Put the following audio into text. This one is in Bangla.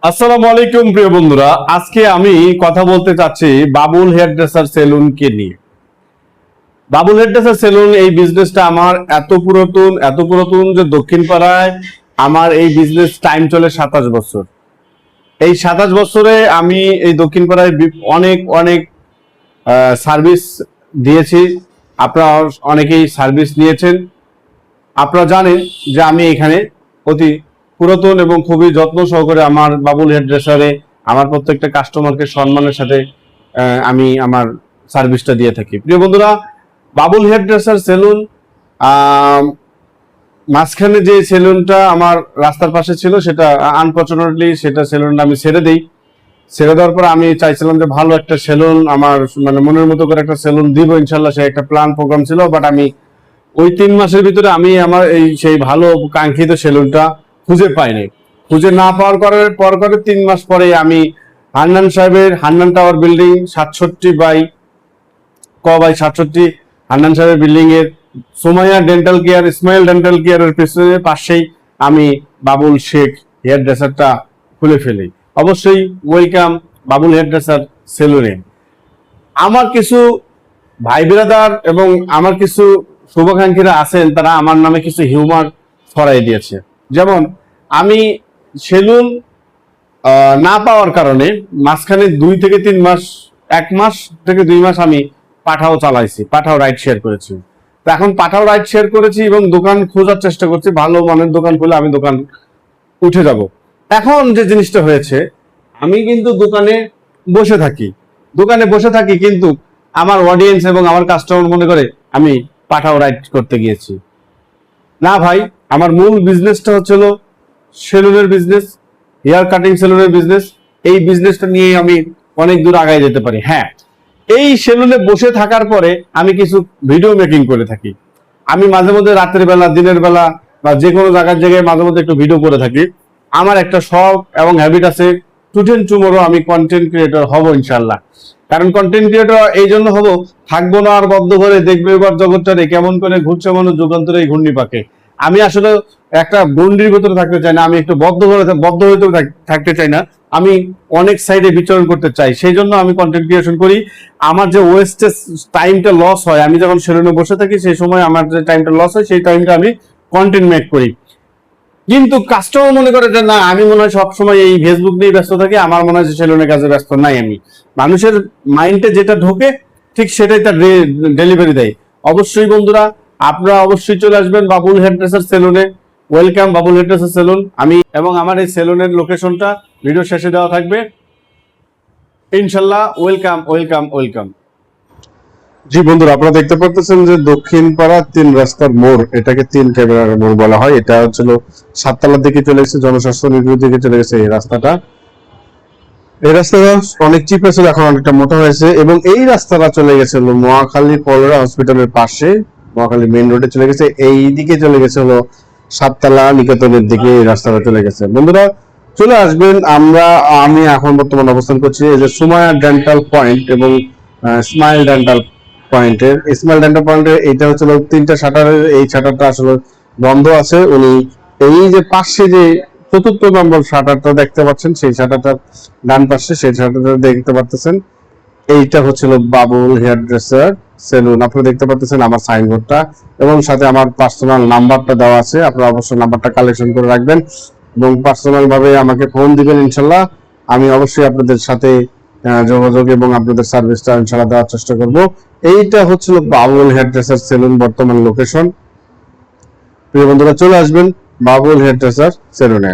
আসসালামু আলাইকুম প্রিয় বন্ধুরা, আজকে আমি কথা বলতে চাচ্ছি বাবুল হেয়ার ড্রেসার সেলুনকে নিয়ে। বাবুল হেয়ার ড্রেসার সেলুন এই বিজনেসটা আমার এত পুরাতন যে দক্ষিণ পাড়ায় আমার এই বিজনেস টাইম চলে 27 বছর। এই 27 বছরে আমি এই দক্ষিণ পাড়ায় অনেক অনেক সার্ভিস দিয়েছি। আপনারা অনেকেই সার্ভিস নিয়েছেন। আপনারা জানেন যে আমি এখানে অতি পুরাতন এবং খুবই যত্ন সহকারে আমার বাবুল হেয়ার ড্রেসারে আমার প্রত্যেকটা কাস্টমারকে সম্মানের সাথে আমি আমার সার্ভিসটা দিয়ে থাকি। প্রিয় বন্ধুরা, বাবুল হেয়ার ড্রেসার সেলুন মাঝখানে যে সেলুনটা আমার রাস্তার পাশে ছিল সেটা আনফরচুনেটলি সেটা সেলুনটা আমি ছেড়ে দিই। ছেড়ে দেওয়ার পর আমি চাইছিলাম যে ভালো একটা সেলুন আমার মানে মনের মতো করে একটা সেলুন দিব ইনশাল্লাহ, সে একটা প্ল্যান প্রোগ্রাম ছিল। বাট আমি ওই 3 মাসের ভিতরে আমি আমার এই সেই ভালো কাঙ্ক্ষিত সেলুনটা খুঁজে পাইনি। খুঁজে না পাওয়ার পরে 3 মাস পরে আমি হান্নান সাহেবের হান্নান টাওয়ার বিল্ডিং 67/67 হান্নান সাহেবের বিল্ডিং এর Somaiya dental care Ismail dental কেয়ারের পিছনে পাশেই আমি বাবুল শেখ হেয়ার ড্রেসারটা খুলে ফেলি। অবশ্যই ওয়েলকাম বাবুল হেয়ার ড্রেসার সেলুনে। আমার কিছু ভাই বিরাদার এবং আমার কিছু শুভাকাঙ্ক্ষীরা আছেন, তারা আমার নামে কিছু হিউমার ছড়াই দিয়েছে। যেমন আমি সেলুন না পাওয়ার কারণে মাঝখানে 2 থেকে 3 মাস, 1 মাস থেকে 2 মাস আমি পাঠাও চালাইছি, পাঠাও রাইড শেয়ার করেছি। তো এখন পাঠাও রাইড শেয়ার করেছি এবং দোকান খোঁজার চেষ্টা করছি, ভালো মানের দোকান খুলে আমি দোকান উঠে যাব। এখন যে জিনিসটা হয়েছে, আমি কিন্তু দোকানে বসে থাকি কিন্তু আমার অডিয়েন্স এবং আমার কাস্টমার মনে করে আমি পাঠাও রাইড করতে গিয়েছি। না ভাই, আমার মূল বিজনেসটা হচ্ছিল সেলুনের বিজনেস, হেয়ার কাটিং সেলুনের বিজনেস। এই বিজনেসটা নিয়ে আমি অনেক দূর আগায় যেতে পারি। হ্যাঁ, এই সেলুনে বসে থাকার পরে আমি কিছু ভিডিও মেকিং করে থাকি। আমি মাঝে মধ্যে রাতের বেলা, দিনের বেলা বা যে কোনো জায়গায় মাঝে মধ্যে একটু ভিডিও করে থাকি। আমার একটা শখ এবং হ্যাবিট আছে, টুমোরো আমি কন্টেন্ট ক্রিয়েটর হব ইনশাল্লাহ। কারণ কন্টেন্ট ক্রিয়েটর এই জন্য হব, থাকবো না আর বদ্ধ করে দেখবে এবার জগৎটারে কেমন করে ঘুরছে মানুষ যুগান্তরে এই ঘূর্ণি পাকে। আমি আসলে একটা গন্ডির ভিতরে থাকতে চাই না, আমি একটু বদ্ধ হইতে থাকতে চাই না, আমি অনেক সাইডে বিচরণ করতে চাই। সেই জন্য আমি কন্টেন্ট ক্রিয়েশন করি। আমার যে ওয়েস্টেজ টাইমটা লস হয়, আমি যখন সেলুনে বসে থাকি সেই সময় আমার যে টাইমটা লস হয় সেই টাইমটা আমি কন্টেন্ট মেক করি। কিন্তু কাস্টমার মনে করে যে না, আমি মনে হয় সবসময় এই ফেসবুক নিয়ে ব্যস্ত থাকি, আমার মনে হয় যে সেলুনের কাজে ব্যস্ত নাই আমি। মানুষের মাইন্ডে যেটা ঢোকে ঠিক সেটাই তার ডেলিভারি দেয়। অবশ্যই বন্ধুরা, আপনারা অবশ্যই চলে আসবেন বাবুল হেয়ার ড্রেসার সেলুনে। Welcome Babul hairdresser salon. আমি এবং আমার এই সেলুনের লোকেশনটা ভিডিও শেষে দেওয়া থাকবে ইনশাল্লাহ। Welcome welcome welcome. জি বন্ধুরা, আপনারা দেখতে পাচ্ছেন যে দক্ষিণ পাড়া 3 রাস্তার মোড়, এটাকে 3 ক্যামেরার মোড় বলা হয়। এটা হচ্ছিল 7তলার দিকে চলে গেছে, জনস্বাস্থ্য নির্ভর দিকে চলে গেছে এই রাস্তাটা। এই রাস্তাটা অনেক চিপ ছিল, এখন অনেকটা মোটা হয়েছে। এবং এই রাস্তাটা চলে গেছিল মহাখালী কলেরা হসপিটালের পাশে, মহাখালী মেইন রোডে চলে গেছে। এই দিকে চলে গেছে হলো 7তলা নিকেতনের দিকে এই রাস্তাটা চলে গেছে। বন্ধুরা চলে আসবেন। আমি এখন বর্তমানে অবস্থান করছি এই যে সুমাইয়া ডেন্টাল পয়েন্ট এবং স্মাইল ডেন্টাল পয়েন্টের। স্মাইল ডেন্টাল পয়েন্টের এইটা হচ্ছে 3টা শাটারের, এই শাটারটা আসলে বন্ধ আছে। উনি এই যে পাশে যে 4র্থ নম্বর শাটারটা দেখতে পাচ্ছেন, সেই শাটারটার ডান পাশে সেই শাটারটা দেখতে পাচ্ছেন, এইটা হচ্ছিল বাবুল হেয়ার ড্রেসার সেলুন। আপনারা দেখতে পাচ্ছেন আমার সাইনবোর্ডটা এবং সাথে আমার পার্সোনাল নাম্বারটা দেওয়া আছে। আপনারা অবশ্যই নাম্বারটা কালেকশন করে রাখবেন এবং পার্সোনাল ভাবে আমাকে ফোন দিবেন ইনশাল্লাহ। আমি অবশ্যই আপনাদের সাথে যোগাযোগ এবং আপনাদের সার্ভিসটা ইনশাল্লাহ দেওয়ার চেষ্টা করব। এইটা হচ্ছিল বাবুল হেয়ার ড্রেসার সেলুন বর্তমান লোকেশন। প্রিয় বন্ধুরা চলে আসবেন বাবুল হেয়ার ড্রেসার সেলুনে।